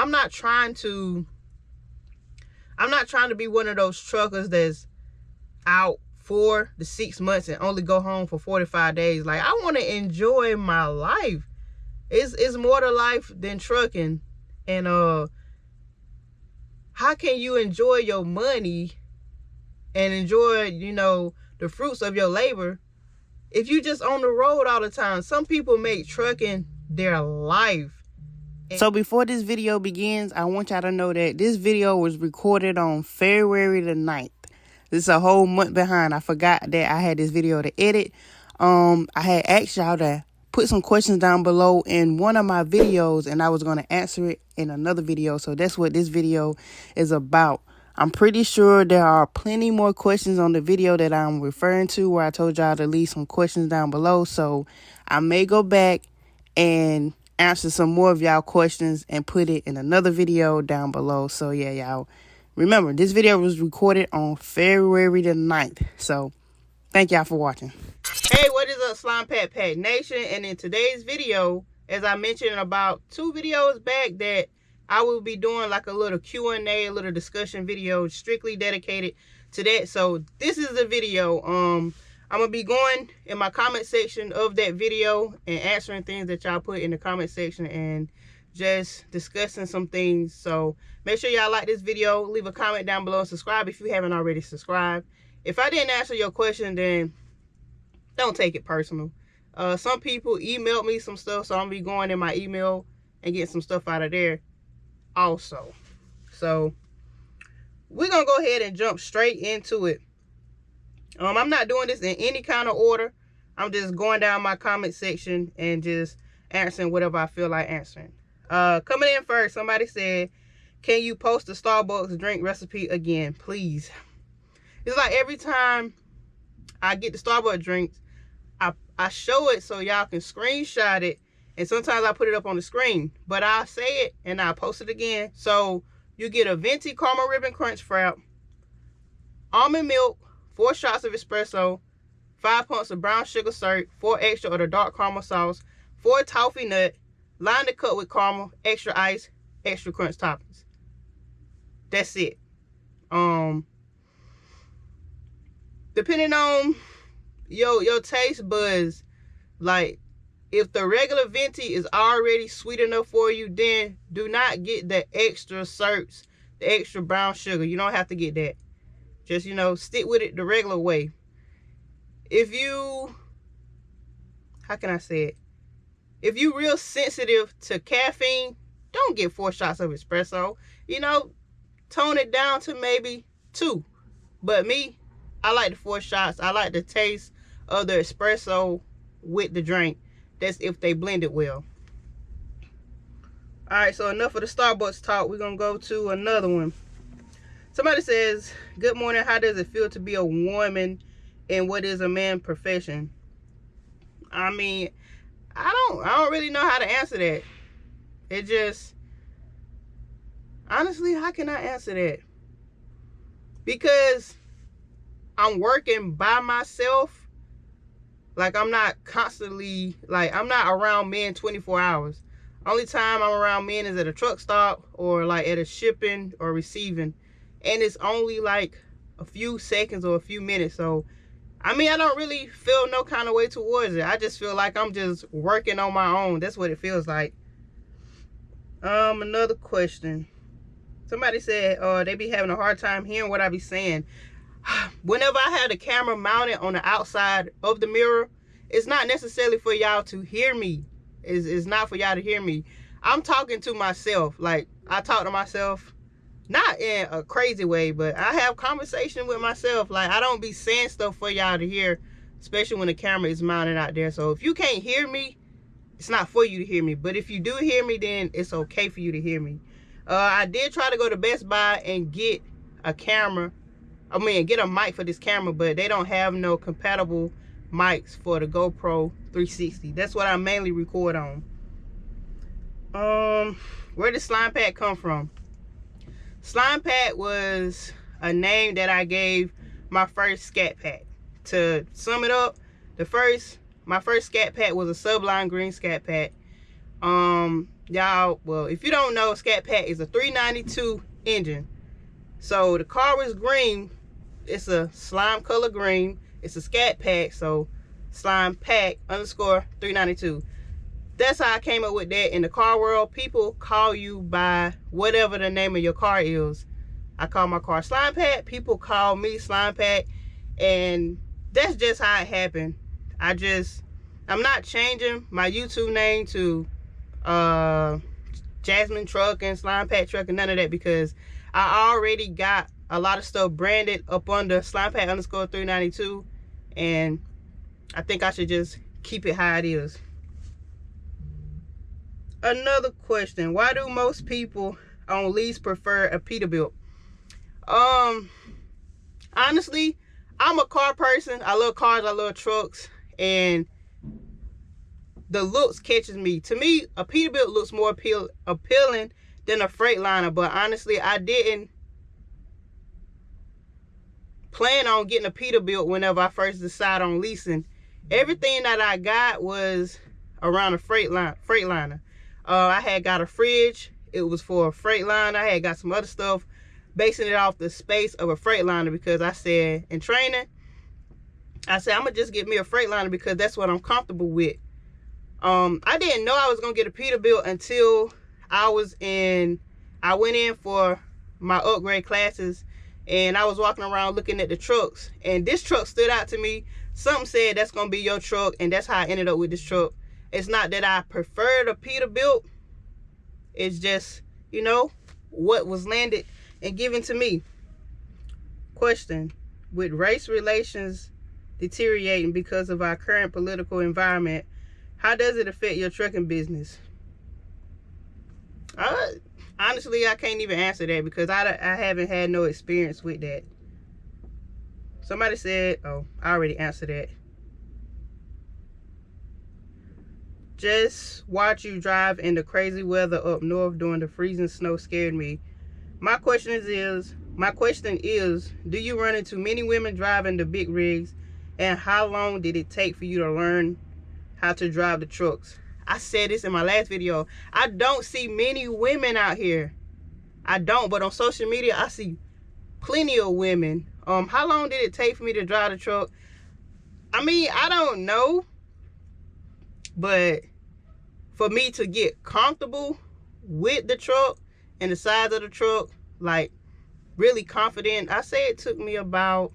I'm not trying to be one of those truckers that's out 4 to 6 months and only go home for 45 days. Like, I want to enjoy my life. It's more to life than trucking. And how can you enjoy your money and enjoy, you know, the fruits of your labor if you just on the road all the time? Some people make trucking their life. So before this video begins, I want y'all to know that this video was recorded on February the 9th. This is a whole month behind. I forgot that I had this video to edit. I had asked y'all to put some questions down below in one of my videos, and I was going to answer it in another video. So that's what this video is about. I'm pretty sure there are plenty more questions on the video that I'm referring to where I told y'all to leave some questions down below. So I may go back and answer some more of y'all questions and put it in another video down below. So yeah, y'all remember, this video was recorded on February the 9th. So thank y'all for watching. Hey, what is up, Slime Pat Nation? And in today's video, as I mentioned about 2 videos back, that I will be doing like a little Q&A, a little discussion video strictly dedicated to that. So this is the video. I'm going to be going in my comment section of that video and answering things that y'all put in the comment section and just discussing some things. So make sure y'all like this video, leave a comment down below, and subscribe if you haven't already subscribed. If I didn't answer your question, then don't take it personal. Some people emailed me some stuff, so I'm going to be going in my email and getting some stuff out of there also. So we're going to go ahead and jump straight into it. I'm not doing this in any kind of order. I'm just going down my comment section and just answering whatever I feel like answering. Coming in first, somebody said, can you post the Starbucks drink recipe again, please? It's like every time I get the Starbucks drinks, I show it so y'all can screenshot it. And sometimes I put it up on the screen. But I'll say it and I'll post it again. So you get a venti caramel ribbon crunch frap, almond milk, 4 shots of espresso, 5 pumps of brown sugar syrup, 4 extra of the dark caramel sauce, 4 toffee nut, line the cup with caramel, extra ice, extra crunch toppings. That's it. Depending on your taste buds, like if the regular venti is already sweet enough for you, then do not get the extra syrups, the extra brown sugar. You don't have to get that. Just, you know, stick with it the regular way. If you, how can I say it? If you real sensitive to caffeine, don't get 4 shots of espresso. You know, tone it down to maybe 2. But me, I like the 4 shots. I like the taste of the espresso with the drink. That's if they blend it well. Alright, so enough of the Starbucks talk. We're going to go to another one. Somebody says, good morning, how does it feel to be a woman in what is a man's profession? I mean, I don't really know how to answer that. It just, honestly, how can I answer that? Because I'm working by myself. Like, I'm not constantly, like, I'm not around men 24 hours. Only time I'm around men is at a truck stop or like at a shipping or receiving. And it's only like a few seconds or a few minutes. So, I mean, I don't really feel no kind of way towards it. I just feel like I'm just working on my own. That's what it feels like. Another question. Somebody said, they be having a hard time hearing what I be saying. Whenever I have the camera mounted on the outside of the mirror, it's not necessarily for y'all to hear me. It's not for y'all to hear me. I'm talking to myself. Like, I talk to myself. Not in a crazy way, but I have conversation with myself. Like, I don't be saying stuff for y'all to hear, especially when the camera is mounted out there. So if you can't hear me, it's not for you to hear me. But if you do hear me, then it's okay for you to hear me. I did try to go to Best Buy and get a camera. I mean, get a mic for this camera, but they don't have no compatible mics for the GoPro 360. That's what I mainly record on. Where did Slime Pat come from? Slime Pat was a name that I gave my first Scat Pack. To sum it up, my first Scat Pack was a Sublime Green Scat Pack. Y'all, well, if you don't know, Scat Pack is a 392 engine. So the car was green. It's a slime color green. It's a Scat Pack, so slime pack underscore 392. That's how I came up with that. In the car world, people call you by whatever the name of your car is. I call my car Slime Pack. People call me Slime Pack. And that's just how it happened. I'm not changing my YouTube name to Jasmine Truck and Slime Pack Truck and none of that, because I already got a lot of stuff branded up under Slime Pack underscore 392. And I think I should just keep it how it is. Another question: why do most people on lease prefer a Peterbilt? Honestly, I'm a car person. I love cars, I love trucks, and the looks catches me. To me, a Peterbilt looks more appealing than a Freightliner, but honestly, I didn't plan on getting a Peterbilt whenever I first decided on leasing. Everything that I got was around a Freightliner. I had got a fridge. It was for a Freightliner. I had got some other stuff, basing it off the space of a Freightliner, because I said in training, I said I'm gonna just get me a Freightliner because that's what I'm comfortable with. I didn't know I was gonna get a Peterbilt until I went in for my upgrade classes, and I was walking around looking at the trucks, and this truck stood out to me. Something said that's gonna be your truck, and that's how I ended up with this truck. It's not that I preferred a Peterbilt. It's just, you know, what was landed and given to me. Question: with race relations deteriorating because of our current political environment, how does it affect your trucking business? Honestly, I can't even answer that because I haven't had no experience with that. Somebody said, oh, I already answered that. Just watch you drive in the crazy weather up north during the freezing snow scared me. My question is, do you run into many women driving the big rigs, and how long did it take for you to learn how to drive the trucks? I said this in my last video. I don't see many women out here. I don't, but on social media, I see plenty of women. How long did it take for me to drive the truck? I mean, I don't know. But for me to get comfortable with the truck and the size of the truck, like really confident, I say it took me about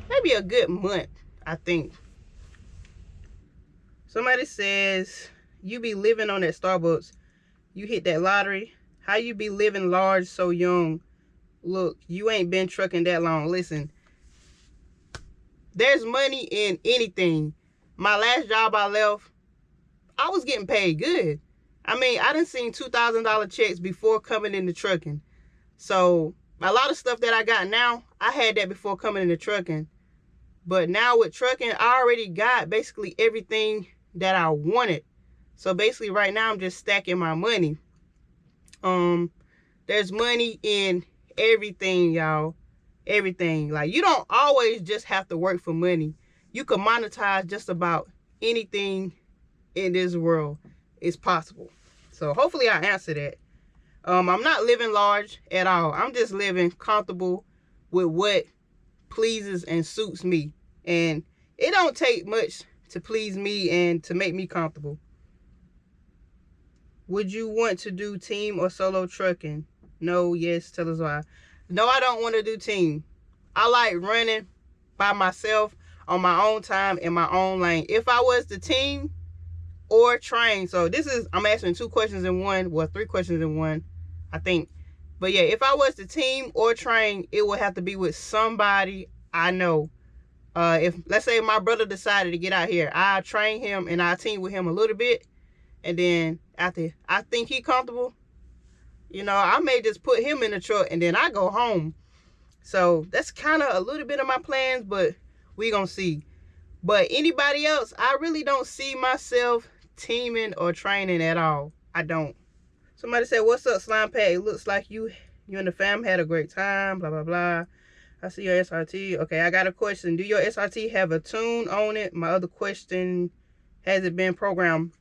maybe a good month, I think. Somebody says, you be living on that Starbucks. You hit that lottery. How you be living large so young? Look, you ain't been trucking that long. Listen, there's money in anything. My last job I left, I was getting paid good. I mean, I done seen $2,000 checks before coming into trucking. So a lot of stuff that I got now, I had that before coming into trucking. But now with trucking, I already got basically everything that I wanted. So basically right now I'm just stacking my money. There's money in everything, y'all. Everything. Like, you don't always just have to work for money. You can monetize just about anything in this world. It's possible. So hopefully I answer that. I'm not living large at all. I'm just living comfortable with what pleases and suits me. And it don't take much to please me and to make me comfortable. Would you want to do team or solo trucking? No, yes, tell us why. No, I don't want to do team. I like running by myself on my own time in my own lane. If I was the team or train, so I'm answering 2 questions in one, well, 3 questions in one, I think. But yeah, if I was the team or train, it would have to be with somebody I know. If, let's say my brother decided to get out here, I train him and I team with him a little bit. And then after I think he's comfortable, you know, I may just put him in the truck and then I go home. So that's kind of a little bit of my plans, but we gonna see. But anybody else, I really don't see myself teaming or training at all. I don't. Somebody said, what's up, Slime Pack? It looks like you and the fam had a great time, blah, blah, blah. I see your SRT. Okay, I got a question. Do your SRT have a tune on it? My other question Has it been programmed?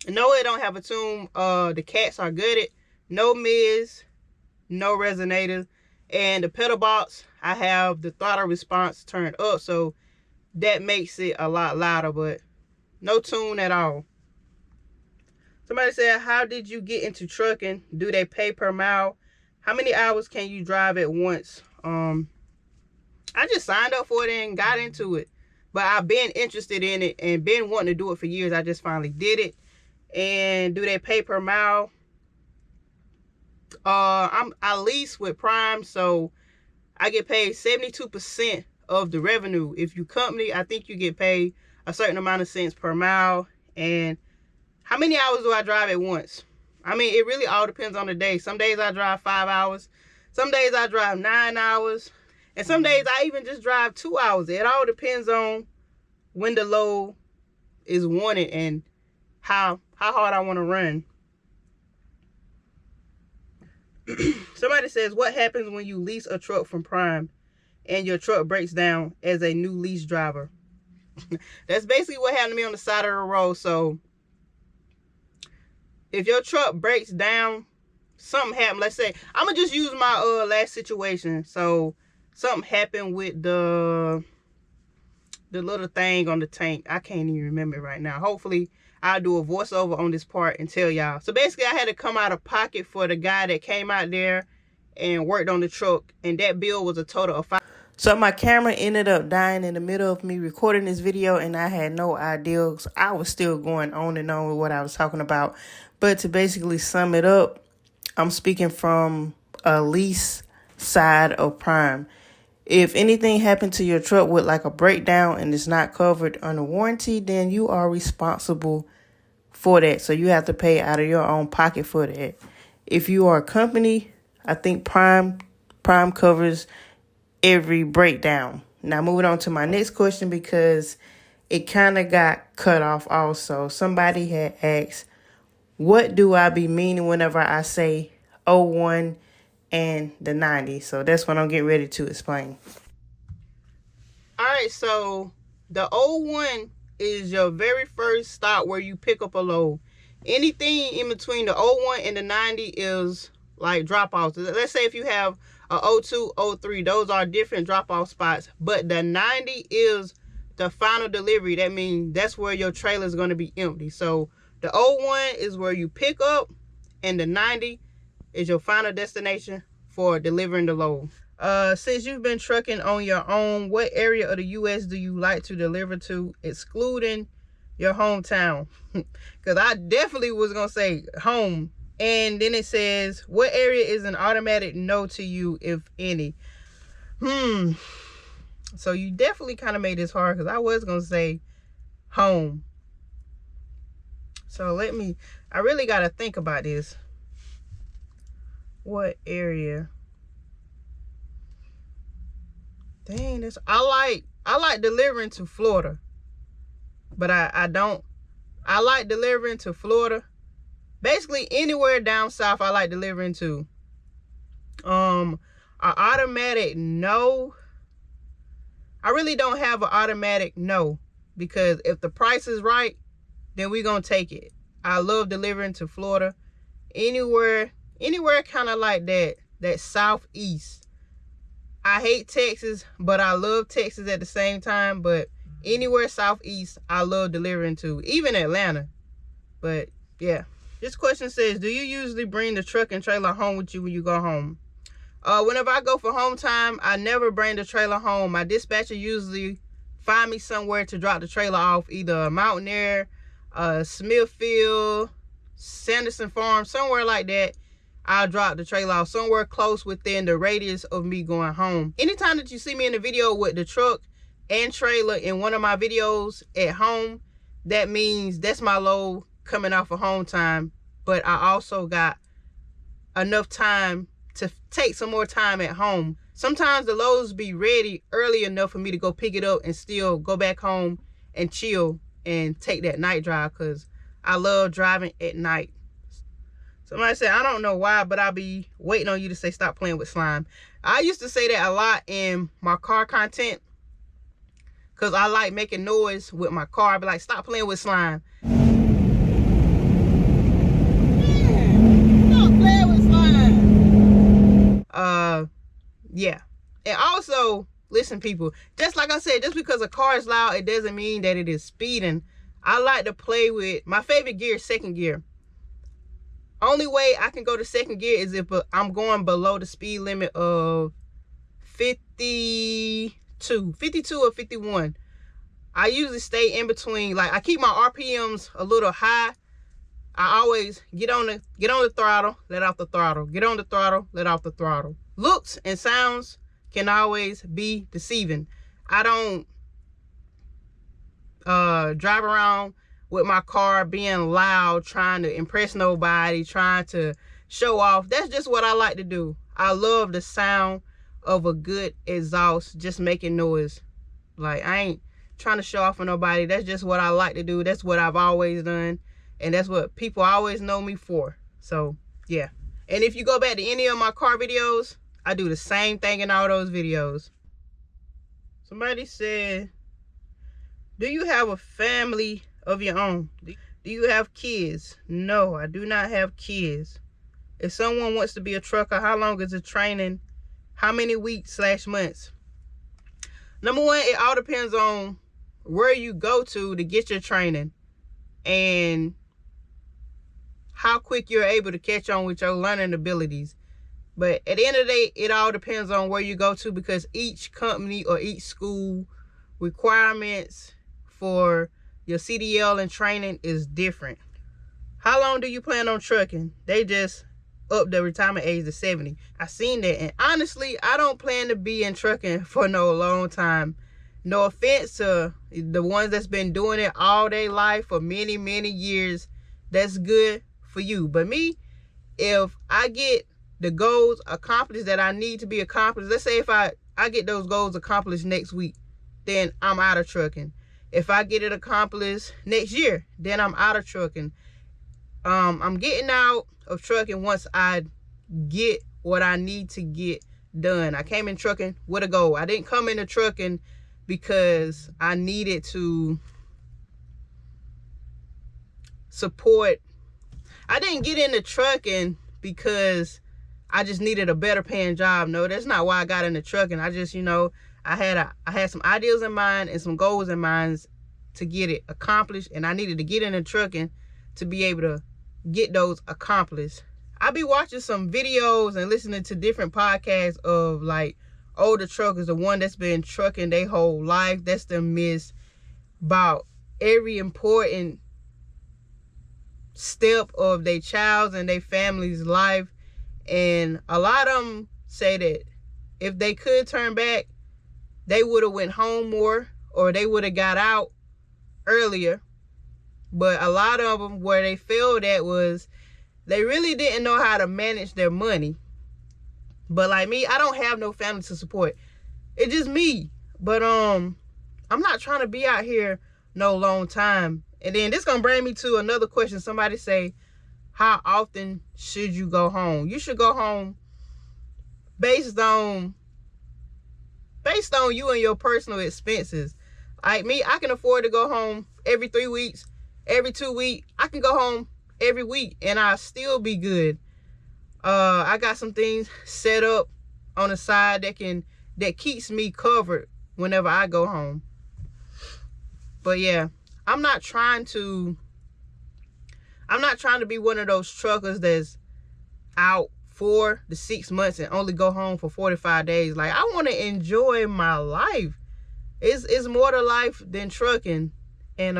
No, it don't have a tune. The cats are gutted. No mids, no resonators. And the pedal box, I have the throttle response turned up, so that makes it a lot louder, but no tune at all. Somebody said, how did you get into trucking? Do they pay per mile? How many hours can you drive at once? I just signed up for it and got into it. But I've been interested in it and been wanting to do it for years. I just finally did it. And do they pay per mile? I lease with Prime, so I get paid 72% of the revenue. If you company, I think you get paid a certain amount of cents per mile. And how many hours do I drive at once? I mean, it really all depends on the day. Some days I drive 5 hours. Some days I drive 9 hours. And some days I even just drive 2 hours. It all depends on when the load is wanted and how hard I want to run. Somebody says, what happens when you lease a truck from Prime and your truck breaks down as a new lease driver? That's basically what happened to me on the side of the road. So if your truck breaks down, something happened. Let's say, I'm going to just use my last situation. So something happened with the little thing on the tank. I can't even remember it right now. Hopefully I'll do a voiceover on this part and tell y'all. So basically I had to come out of pocket for the guy that came out there and worked on the truck, and that bill was a total of $5. So my camera ended up dying in the middle of me recording this video, and I had no idea. So I was still going on and on with what I was talking about. But to basically sum it up, I'm speaking from a lease side of Prime. If anything happened to your truck with like a breakdown and it's not covered under warranty, then you are responsible for that. So you have to pay out of your own pocket for that. If you are a company, I think Prime covers every breakdown. Now moving on to my next question, because it kind of got cut off also. Somebody had asked, what do I be meaning whenever I say 01 and the 90? So that's what I'm getting ready to explain. All right, so the 01 is your very first stop where you pick up a load. Anything in between the 01 and the 90 is like drop-offs. Let's say if you have a 02, 03, those are different drop-off spots. But the 90 is the final delivery. That means that's where your trailer is going to be empty. So the 01 is where you pick up, and the 90 is your final destination for delivering the load. Since you've been trucking on your own, what area of the U.S. do you like to deliver to, excluding your hometown? Because I definitely was going to say home. And then it says, what area is an automatic no to you, if any? So you definitely kind of made this hard, because I was going to say home. So I really got to think about this. What area? Dang, I like delivering to Florida. But I like delivering to Florida. Basically anywhere down south I like delivering to. An automatic no. I really don't have an automatic no, because if the price is right, then we're gonna take it. I love delivering to Florida. Anywhere kind of like that southeast. I hate Texas, but I love Texas at the same time. But anywhere southeast, I love delivering to. Even Atlanta. But yeah. This question says, do you usually bring the truck and trailer home with you when you go home? Whenever I go for home time, I never bring the trailer home. My dispatcher usually find me somewhere to drop the trailer off, either Mountain Air, Smithfield, Sanderson Farm, somewhere like that. I'll drop the trailer off somewhere close within the radius of me going home. Anytime that you see me in the video with the truck and trailer in one of my videos at home, that means that's my load coming off of home time. But I also got enough time to take some more time at home. Sometimes the loads be ready early enough for me to go pick it up and still go back home and chill and take that night drive, because I love driving at night. Somebody said, I don't know why, but I'll be waiting on you to say stop playing with slime. I used to say that a lot in my car content. because I like making noise with my car. I be like, stop playing with slime. Yeah. And also, listen, people, just like I said, just because a car is loud, it doesn't mean that it is speeding. I like to play with, my favorite gear is second gear. Only way I can go to second gear is if I'm going below the speed limit of 52 or 51. I usually stay in between. Like, I keep my RPMs a little high. I always get on the throttle, let off the throttle. Get on the throttle, let off the throttle. Looks and sounds can always be deceiving. I don't drive around with my car being loud, trying to impress nobody, trying to show off. That's just what I like to do. I love the sound of a good exhaust, just making noise. Like, I ain't trying to show off for nobody. That's just what I like to do. That's what I've always done. And that's what people always know me for. So, yeah. And if you go back to any of my car videos, I do the same thing in all those videos. Somebody said, do you have a family of your own? Do you have kids? No, I do not have kids. If someone wants to be a trucker, how long is the training? How many weeks / months? Number one, it all depends on where you go to get your training and how quick you're able to catch on with your learning abilities. But at the end of the day, it all depends on where you go to, because each company or each school requirements for your CDL and training is different. How long do you plan on trucking? They just upped the retirement age to 70. I seen that, and honestly, I don't plan to be in trucking for no long time. No offense to the ones that's been doing it all their life for many, many years. That's good for you. But me, if I get the goals accomplished that I need to be accomplished, let's say if I get those goals accomplished next week, then I'm out of trucking. If I get it accomplished next year, then I'm out of trucking. I'm getting out of trucking once I get what I need to get done. I came in trucking with a goal. I didn't come into trucking because I needed to support. I didn't get into trucking because I just needed a better paying job. No, that's not why I got into trucking. I just, I had some ideas in mind and some goals in mind to get it accomplished, and I needed to get into trucking to be able to get those accomplished. I be watching some videos and listening to different podcasts of like older truckers, the one that's been trucking their whole life, that's the miss about every important step of their child's and their family's life. And a lot of them say that if they could turn back, they would have went home more, or they would have got out earlier. But a lot of them, where they failed at was they really didn't know how to manage their money. But like me, I don't have no family to support. It's just me. But I'm not trying to be out here no long time. And then this gonna bring me to another question. Somebody say, how often should you go home? You should go home based on you and your personal expenses. Like me, I can afford to go home every 3 weeks, every 2 weeks. I can go home every week and I'll still be good. I got some things set up on the side that keeps me covered whenever I go home. But yeah, I'm not trying to be one of those truckers that's out 4 to 6 months and only go home for 45 days. Like, I want to enjoy my life. It's more to life than trucking. And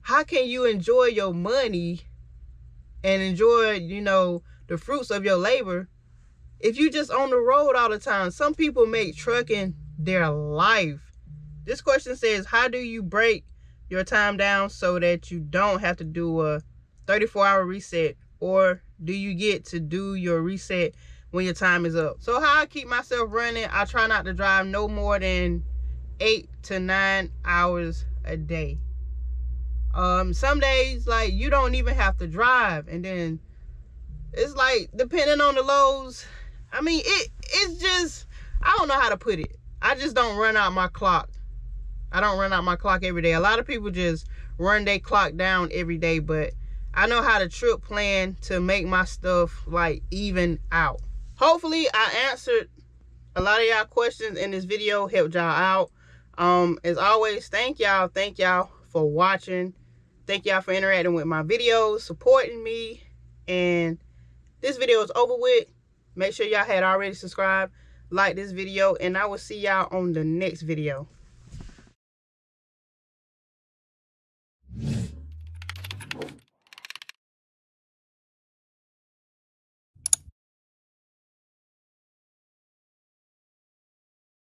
how can you enjoy your money and enjoy, the fruits of your labor if you just on the road all the time? Some people make trucking their life. This question says, how do you break your time down so that you don't have to do a 34-hour reset, or do you get to do your reset when your time is up? So how I keep myself running, I try not to drive no more than 8 to 9 hours a day. Some days, like, you don't even have to drive, and then it's like, depending on the loads, I mean, it's just, I don't know how to put it. I just don't run out my clock. I don't run out my clock every day. A lot of people just run their clock down every day, but I know how to trip plan to make my stuff like even out. Hopefully I answered a lot of y'all questions in this video, helped y'all out. As always, thank y'all for watching. Thank y'all for interacting with my videos, supporting me. And this video is over with. Make sure y'all had already subscribed, like this video, and I will see y'all on the next video.